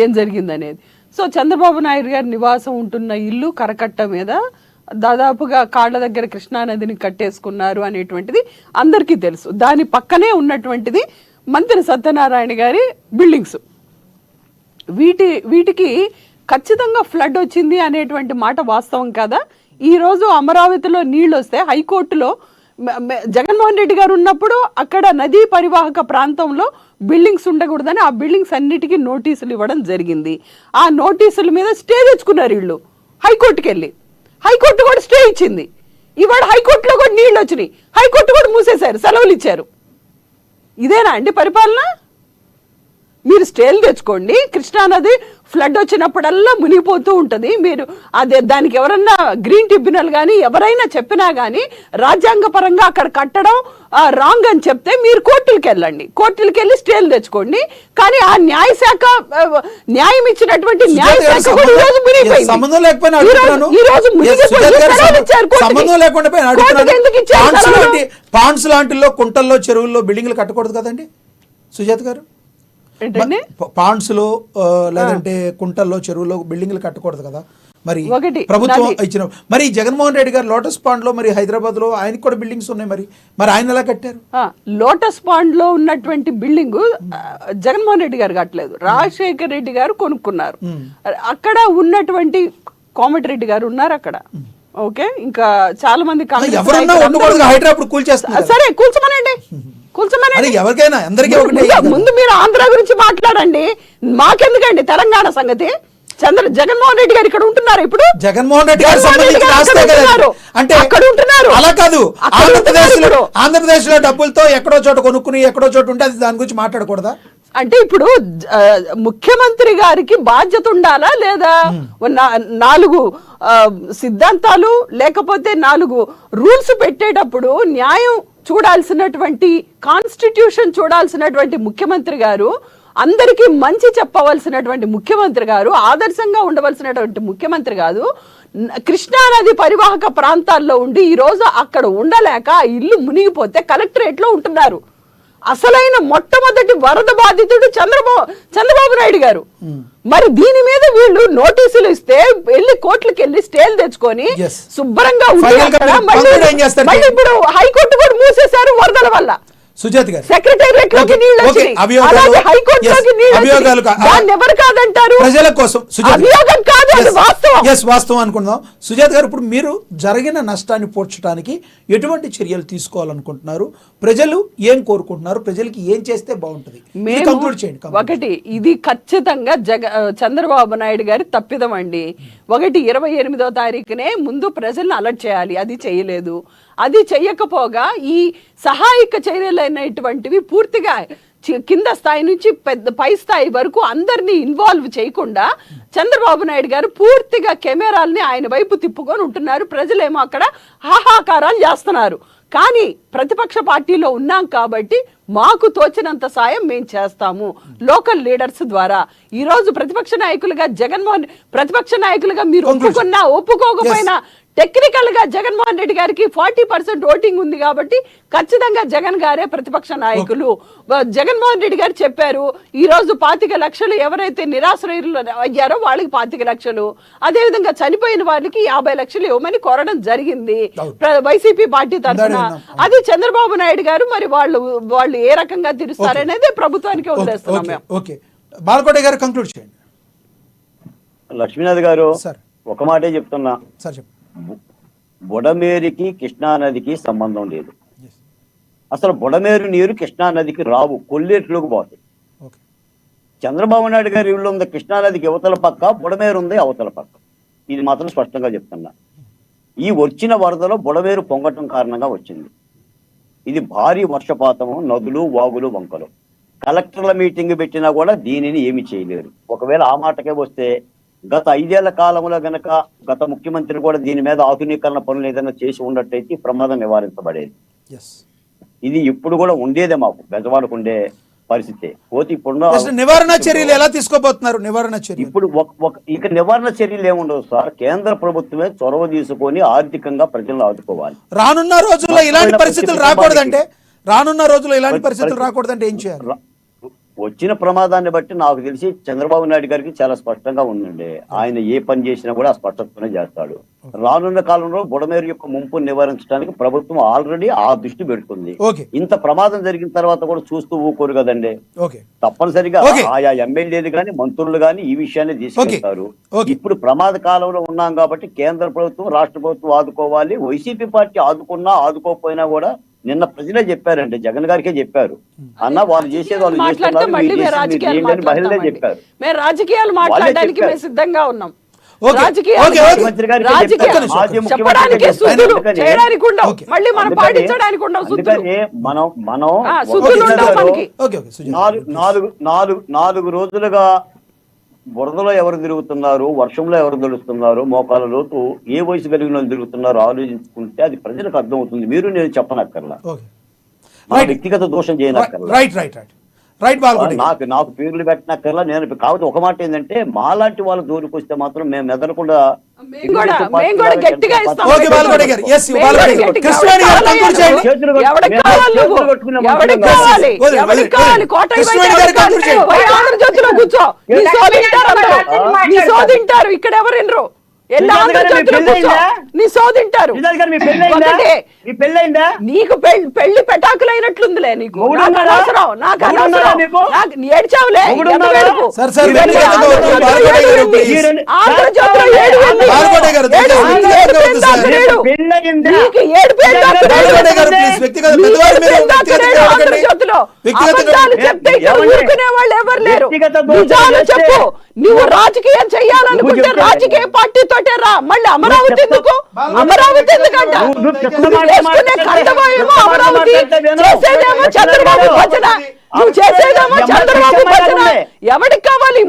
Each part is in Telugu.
ఏం జరిగిందనేది. సో చంద్రబాబు నాయుడు గారి నివాసం ఉంటున్న ఇల్లు కరకట్ట మీద దాదాపుగా కాళ్ళ దగ్గర కృష్ణానదిని కట్టేసుకున్నారు అనేటువంటిది అందరికీ తెలుసు. దాని పక్కనే ఉన్నటువంటిది మంత్రి సత్యనారాయణ గారి బిల్డింగ్స్. వీటికి ఖచ్చితంగా ఫ్లడ్ వచ్చింది అనేటువంటి మాట వాస్తవం కదా. ఈరోజు అమరావతిలో నీళ్ళు వస్తే హైకోర్టులో జగన్మోహన్ రెడ్డి గారు ఉన్నప్పుడు అక్కడ నదీ పరివాహక ప్రాంతంలో బిల్డింగ్స్ ఉండకూడదని ఆ బిల్డింగ్స్ అన్నిటికీ నోటీసులు ఇవ్వడం జరిగింది. ఆ నోటీసుల మీద స్టే తెచ్చుకున్నారు వీళ్ళు హైకోర్టుకి వెళ్ళి. హైకోర్టు కూడా స్టే ఇచ్చింది. ఇవాళ హైకోర్టులో కూడా నీళ్ళు వచ్చినాయి, హైకోర్టు కూడా మూసేశారు, సెలవులు ఇచ్చారు. ఇదేనా అండి పరిపాలన? మీరు స్టేలు తెచ్చుకోండి, కృష్ణానది ఫ్లడ్ వచ్చినప్పుడల్లా మునిగిపోతూ ఉంటుంది. మీరు అదే దానికి ఎవరన్నా గ్రీన్ ట్రిబ్యునల్ కానీ ఎవరైనా చెప్పినా కానీ రాజ్యాంగ పరంగా అక్కడ కట్టడం రాంగ్ అని చెప్తే మీరు కోర్టులకు వెళ్ళండి, కోర్టులకు వెళ్ళి స్టేలు తెచ్చుకోండి. కానీ ఆ న్యాయశాఖ న్యాయం ఇచ్చినటువంటి న్యాయశాఖ కూడా ఈరోజు మునిగిపోయింది. పాండ్స్ లాంటిలో కుంటల్లో చెరువుల్లో బిల్డింగ్లు కట్టకూడదు కదండి సుజాత గారు? పాండ్స్ లో లేదంటే కుంటల్లో చెరువులో బిల్డింగ్లు కట్టకూడదు కదా మరి ప్రభుత్వం ఇచ్చిన. మరి జగన్మోహన్ రెడ్డి గారు లోటస్ పాండ్ లో మరి హైదరాబాద్ లో ఆయనకి కూడా బిల్డింగ్స్ ఉన్నాయి, మరి ఆయన ఎలా కట్టారు? లోటస్ పాండ్ లో ఉన్నటువంటి బిల్డింగ్ జగన్మోహన్ రెడ్డి గారు కట్టలేదు, రాజశేఖర్ రెడ్డి గారు కొనుక్కున్నారు. అక్కడ ఉన్నటువంటి కోమటిరెడ్డి గారు ఉన్నారు అక్కడ. ఓకే, ఇంకా చాలా మంది సరే కూల్చమనండి, ఎవరికైనా అందరికీ ముందు మీరు ఆంధ్ర గురించి మాట్లాడండి, మాకెందుకండి తెలంగాణ సంగతి? జగన్మోహన్ రెడ్డి గారు ఇక్కడ ఉంటున్నారు. ఇప్పుడు జగన్మోహన్ రెడ్డి గారు అంటే అక్కడ ఉంటున్నారు, అలా కాదు. ఆంధ్రప్రదేశ్ లో డబ్బులతో ఎక్కడో చోట కొనుక్కుని ఎక్కడో చోట ఉంటే అది దాని గురించి మాట్లాడకూడదా? అంటే ఇప్పుడు ముఖ్యమంత్రి గారికి బాధ్యత ఉండాలా లేదా? 4 సిద్ధాంతాలు లేకపోతే 4 రూల్స్ పెట్టేటప్పుడు న్యాయం చూడాల్సినటువంటి, కాన్స్టిట్యూషన్ చూడాల్సినటువంటి ముఖ్యమంత్రి గారు, అందరికీ మంచి చెప్పవలసినటువంటి ముఖ్యమంత్రి గారు, ఆదర్శంగా ఉండవలసినటువంటి ముఖ్యమంత్రి కాదు. కృష్ణానది పరివాహక ప్రాంతాల్లో ఉండి ఈరోజు అక్కడ ఉండలేక ఇల్లు మునిగిపోతే కలెక్టరేట్ లో ఉంటున్నారు. అసలైన మొట్టమొదటి వరద బాధితుడు చంద్రబాబు నాయుడు గారు. మరి దీని మీద వీళ్ళు నోటీసులు ఇస్తే వెళ్ళి కోర్టులకు వెళ్ళి స్టేలు తెచ్చుకొని శుభ్రంగా మళ్ళీ ఇప్పుడు హైకోర్టు కూడా మూసేశారు వరదల వల్ల. సుజాత గారు, సెక్రటేరియట్ లోకి నీళ్ళు వచ్చినాయి, హైకోర్టులోకి నీళ్ళు, దాన్ని ఎవరు కాదంటారు? ప్రజల కోసం అభియోగం కాదు, అది వాస్తవం. వాస్తవం అనుకుందాం. సుజాత గారు, ఇప్పుడు మీరు జరిగిన నష్టాన్ని పోడ్చడానికి ఎటువంటి చర్యలు తీసుకోవాలనుకుంటున్నారు? ప్రజలు ఏం కోరుకుంటున్నారు? ప్రజలకి ఏం చేస్తే బాగుంటుంది? ఒకటి, ఇది ఖచ్చితంగా చంద్రబాబు నాయుడు గారి తప్పిదం అండి. 28వ తారీఖునే ముందు ప్రజలను అలర్ట్ చేయాలి, అది చేయలేదు. అది చెయ్యకపోగా ఈ సహాయక చర్యలైనటువంటివి పూర్తిగా కింద స్థాయి నుంచి పై స్థాయి వరకు అందరినీ ఇన్వాల్వ్ చేయకుండా చంద్రబాబు నాయుడు గారు పూర్తిగా కెమెరాల్ని ఆయన వైపు తిప్పుకొని ఉంటున్నారు. ప్రజలేమో అక్కడ హాహాకారాలు చేస్తున్నారు. కానీ ప్రతిపక్ష పార్టీలో ఉన్నాం కాబట్టి మాకు తోచినంత సాయం మేము చేస్తాము లోకల్ లీడర్స్ ద్వారా. ఈ రోజు ప్రతిపక్ష నాయకులుగా మీరు ఒప్పుకున్నా ఒప్పుకోకపోయినా టెక్నికల్ గా జగన్మోహన్ రెడ్డి గారికి 40% ఓటింగ్ ఉంది కాబట్టి ఖచ్చితంగా జగన్ గారే ప్రతిపక్ష నాయకులు. జగన్మోహన్ రెడ్డి గారు చెప్పారు, ఈ రోజు 25 లక్షలు ఎవరైతే నిరాశ్రయులు అయ్యారో వాళ్ళకి 25 లక్షలు, అదే విధంగా చనిపోయిన వాళ్ళకి 50 లక్షలు ఇవ్వమని కోరడం జరిగింది వైసీపీ పార్టీ తరఫున. అది చంద్రబాబు నాయుడు గారు మరి వాళ్ళు ఏ రకంగా తీరుస్తారనేది ప్రభుత్వానికి వదిలేస్తున్నాం మేము. బాలకోట గారు కంక్లూడ్ చేయండి. లక్ష్మీనాథ్ గారు, ఒక మాటే చెప్తున్నా, బుడమేరుకి కృష్ణానదికి సంబంధం లేదు. అసలు బుడమేరు నీరు కృష్ణానదికి రావు, కొల్లేట్లోకి పోతాయి. చంద్రబాబు నాయుడు గారి ఇల్లు ఉంది కృష్ణానదికి యువతల పక్క, బుడమేరు ఉంది అవతల పక్క. ఇది మాత్రం స్పష్టంగా చెప్తున్నా. ఈ వచ్చిన వరదలో బుడమేరు పొంగటం కారణంగా వచ్చింది. ఇది భారీ వర్షపాతము, నదులు, వాగులు, వంకలు. కలెక్టర్ల మీటింగ్ పెట్టినా కూడా దీనిని ఏమి చేయలేరు. ఒకవేళ ఆ మాటకే వస్తే గత 5 ఏళ్ల కాలంలో గనక గత ముఖ్యమంత్రి కూడా దీని మీద ఆధునీకరణ పనులు ఏదైనా చేసి ఉన్నట్టయితే ప్రమాదం నివారించబడేది. ఇది ఇప్పుడు కూడా ఉండేదే, మాకు బెజవాడకు ఉండే పరిస్థితి. పోతే ఇప్పుడు నివారణ చర్యలు ఎలా తీసుకోబోతున్నారు? నివారణ చర్యలు ఇప్పుడు ఇక నివారణ చర్యలు ఏముండవు సార్. కేంద్ర ప్రభుత్వమే చొరవ తీసుకొని ఆర్థికంగా ప్రజలను ఆదుకోవాలి. రానున్న రోజుల్లో ఇలాంటి పరిస్థితులు రాకూడదంటే ఏం చేయాలి? వచ్చిన ప్రమాదాన్ని బట్టి నాకు తెలిసి చంద్రబాబు నాయుడు గారికి చాలా స్పష్టంగా ఉందండి. ఆయన ఏ పని చేసినా కూడా ఆ స్పష్టతనే చేస్తాడు. రానున్న కాలంలో బుడమేరు యొక్క ముంపు నివారించడానికి ప్రభుత్వం ఆల్రెడీ ఆ దృష్టి పెడుతుంది. ఇంత ప్రమాదం జరిగిన తర్వాత కూడా చూస్తూ ఊకోరు కదండి. తప్పనిసరిగా ఆయా ఎమ్మెల్యేలు గాని మంత్రులు గాని ఈ విషయాన్ని తీసుకెళ్తారు. ఇప్పుడు ప్రమాద కాలంలో ఉన్నాం కాబట్టి కేంద్ర ప్రభుత్వం రాష్ట్ర ప్రభుత్వం ఆదుకోవాలి. వైసీపీ పార్టీ ఆదుకున్నా ఆదుకోకపోయినా కూడా నిన్న ప్రజలే చెప్పారండి, జగన్ గారికే చెప్పారు, అన్న వాళ్ళు చేసేది వాళ్ళు చేస్తున్నారు, మహిళలే చెప్పారు. మేము రాజకీయాలు మాట్లాడడానికి మేము సిద్ధంగా ఉన్నాం. నాలుగు రోజులుగా బురదలో ఎవరు తిరుగుతున్నారు, వర్షంలో ఎవరు తిరుగుతున్నారు, మోకాల లోతు ఏ వయసు కలిగిన వాళ్ళు తిరుగుతున్నారో ఆలోచించుకుంటే అది ప్రజలకు అర్థం అవుతుంది. మీరు నేను చెప్పనక్కర్లా, వ్యక్తిగత దోషం చేయనక్కర్లా, నాకు పేర్లు పెట్టనక్కర్లా. నేను కాబట్టి ఒక మాట ఏంటంటే మాలాంటి వాళ్ళ జోలికి వస్తే మాత్రం మేము మెదలకుండా ఇక్కడ ఎవరు నీ సోదింటారు. నీకు పెళ్లి పెటాకులు అయినట్లుందిలే, నీకు ఏడ్చావులే. ఊరుకునే వాళ్ళు ఎవరు లేరు. నిజాలు చెప్పు. నువ్వు రాజకీయం చెయ్యాలనుకుంటే రాజకీయ పార్టీ తోటే రా. మళ్ళీ అమరావతి ఎందుకు? అమరావతి ఎందుకంట? కండమేమో అమరావతి, చేసేదేమో చంద్రబాబు భజన. నువ్వు చేసేదేమో చంద్రబాబు భజన. ఎవరికి కావాలి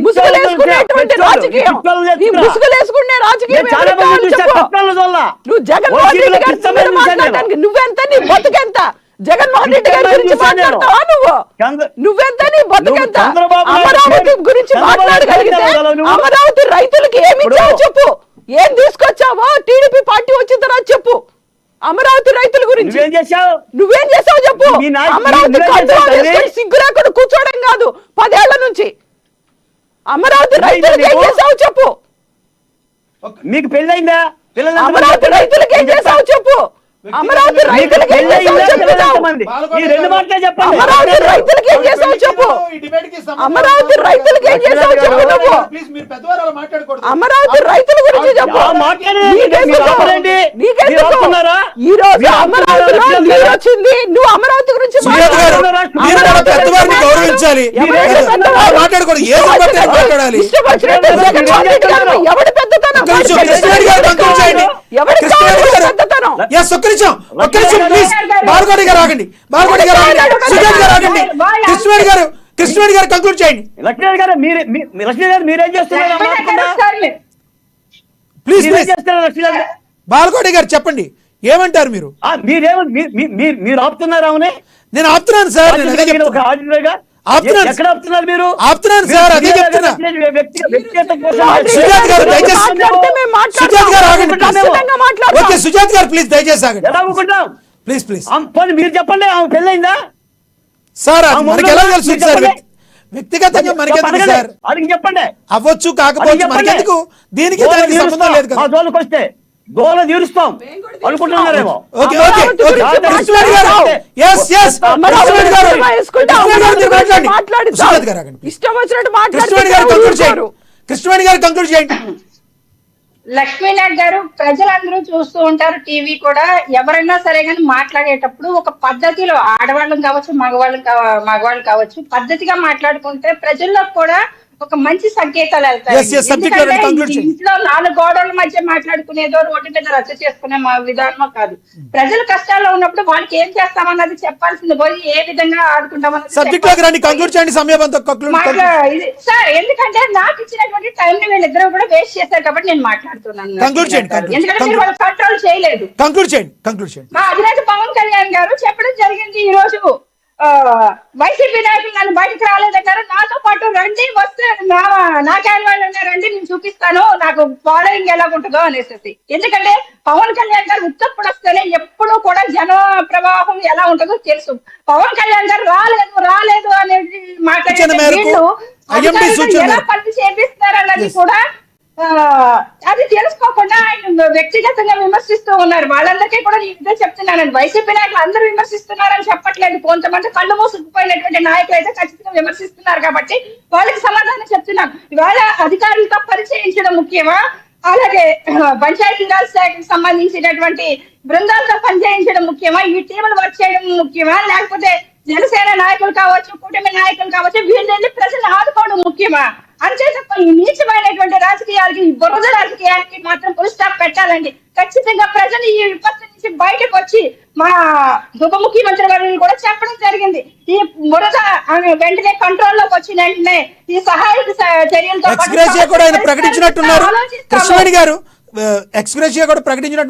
ముసుగులేసుకునేటువంటి రాజకీయం? ముసుగులేసుకునే రాజకీయం నువ్వు జగన్మోహన్ రెడ్డి గారి మాట్లాడటానికి నువ్వెంత, నీ బతుకెంత? జగన్మోహన్ రెడ్డి గారి గురించి మాట్లాడతావా నువ్వు? నువ్వెంత, నీ బతుకెంత? అమరావతి గురించి మాట్లాడగలిగితే అమరావతి రైతులకి ఏమి ఇచ్చావో చెప్పు. ఏం తీసుకొచ్చావో టీడీపీ పార్టీ వచ్చిన తర్వాత చెప్పు. అమరావతి రైతుల గురించి నువ్వేం చేసావు చెప్పు. అమరావతి సిగ్గు లేకుండా కూర్చోవడం కాదు 10 ఏళ్ల నుంచి. అమరావతి రైతులకు ఏం చేసావు చెప్పు. మీకు పెళ్ళైందా? అమరావతి రైతులకు ఏం చేసావు చెప్పు. అమరావతి రైతులకు ఏం చేసావు చెప్తున్నావు. అమరావతి రైతులకు ఏం చేసావు చెప్పు. అమరావతి రైతులకు ఏం చేసావు చెప్పు. నువ్వు అమరావతి రైతుల గురించి చెప్పు. ఈ రోజు అమరావతిలో నీరు వచ్చింది, నువ్వు అమరావతి గురించి ఎవడి పెద్దతనం? ఎవడి పెద్దతనం? కృష్ణవేణి గారు కంక్లూడ్ చేయండి. లక్ష్మణ్ గారు మీరేం చేస్తున్నారు? ప్లీజ్ బాలకోటి గారు చెప్పండి, ఏమంటారు మీరు? మీరు ఆపుతున్నారా? అవునే, నేను ఆపుతున్నాను సార్. ఎక్కడ ఆపుతున్నారు మీరు? ఆపుతున్నాను సార్, అదే చెప్తున్నా. సుజాత్ గారు దయచేసి, సుజాత్ గారు ఆగండి. ఓకే సుజాత్ గారు ప్లీజ్ దయచేసి ఆగండి. ప్లీజ్ ప్లీజ్ మీరు చెప్పండి, ఆమె పెళ్ళైందా సార్? మనకి ఎలా తెలుసు సార్? వ్యక్తిగతంగా మనకెందుకు సార్? అడిగి చెప్పండి. అవ్వచ్చు కాకపోవచ్చు మనకెందుకు? దీనికి దానికి సంబంధం లేదు కదా. జోలికి వస్తే గోల తీరుస్తాం అనుకుంటున్నారేమో. కృష్ణవేణి గారు కంక్లూడ్ చేయండి. లక్ష్మీనాథ్ గారు, ప్రజలందరూ చూస్తూ ఉంటారు, టీవీ కూడా. ఎవరైనా సరే కానీ మాట్లాడేటప్పుడు ఒక పద్ధతిలో, ఆడవాళ్ళం కావచ్చు మగవాళ్ళు కావచ్చు, పద్ధతిగా మాట్లాడుకుంటే ప్రజల్లో కూడా ఒక మంచి సంకేతాలు వెళ్తాయి. ఇంట్లో 4 గోడల మధ్య మాట్లాడుకునేదో, రోడ్డు మీద రచ్చ చేసుకునే విధానమో కాదు. ప్రజలు కష్టాల్లో ఉన్నప్పుడు వాళ్ళకి ఏం చేస్తామన్నది చెప్పాల్సింది పోయి ఏ విధంగా ఆడుకుంటామన్నది సార్. ఎందుకంటే నాకు ఇచ్చినటువంటి టైం ని వీళ్ళిద్దరూ కూడా వేస్ట్ చేశారు కాబట్టి నేను మాట్లాడుతున్నాను. ఎందుకంటే మీరు వాళ్ళు కంట్రోల్ చేయలేదు. మా అధినేత పవన్ కళ్యాణ్ గారు చెప్పడం జరిగింది, ఈ రోజు వైసీపీ నాయకులు నన్ను బయటకు రాలేదన్నారు. నాతో పాటు రండి, వస్తే నా క్యాన్ వాళ్ళు రండి, నేను చూపిస్తాను నాకు ఫాలోయింగ్ ఎలా ఉంటుందో అనేసి. ఎందుకంటే పవన్ కళ్యాణ్ గారు ఉత్తప్పుడు వస్తేనే ఎప్పుడు కూడా జన ప్రవాహం ఎలా ఉంటుందో తెలుసు. పవన్ కళ్యాణ్ గారు రాలేదు అనేది మాట్లాడే వీళ్ళు ఎలా పని చేపిస్తారు అన్నది కూడా అది తెలుసుకోకుండా ఆయన వ్యక్తిగతంగా విమర్శిస్తూ ఉన్నారు. వాళ్ళందరికీ కూడా ఇదే చెప్తున్నానండి, వైసీపీ నాయకులు అందరూ విమర్శిస్తున్నారని చెప్పట్లేదు. కొంతమంది కళ్ళు మూసుకుపోయినటువంటి నాయకులు అయితే ఖచ్చితంగా విమర్శిస్తున్నారు కాబట్టి వాళ్ళకి సమాధానం చెప్తున్నాను. ఇవాళ అధికారులతో పరిచయించడం ముఖ్యమా, అలాగే పంచాయతీరాజ్ శాఖకు సంబంధించినటువంటి బృందాలతో పనిచేయించడం ముఖ్యమా, ఈ టీములు వర్క్ చేయడం ముఖ్యమా, లేకపోతే జనసేన నాయకులు కావచ్చు, కూటమి నాయకులు కావచ్చు, వీళ్ళని ప్రజలు ఆదుకోవడం ముఖ్యమా? అంతే తప్ప ఈ నీచమైనటువంటి రాజకీయాలకి, ఈ బురద రాజకీయాలకి మాత్రం ఫుల్ స్టాప్ పెట్టాలండి. ఖచ్చితంగా ప్రజలు ఈ విపత్తు నుంచి బయటకు వచ్చి మా ఉప ముఖ్యమంత్రి గారిని కూడా చెప్పడం జరిగింది. ఈ బురద వెంటనే కంట్రోల్లోకి వచ్చిన వెంటనే ఈ సహాయక చర్యలతో ఎక్స్గ్రేషియా కూడా ఆయన ప్రకటించినట్టున్నారు. కృష్ణవేణి గారు ఎక్స్గ్రేషియా కూడా ప్రకటించినట్టు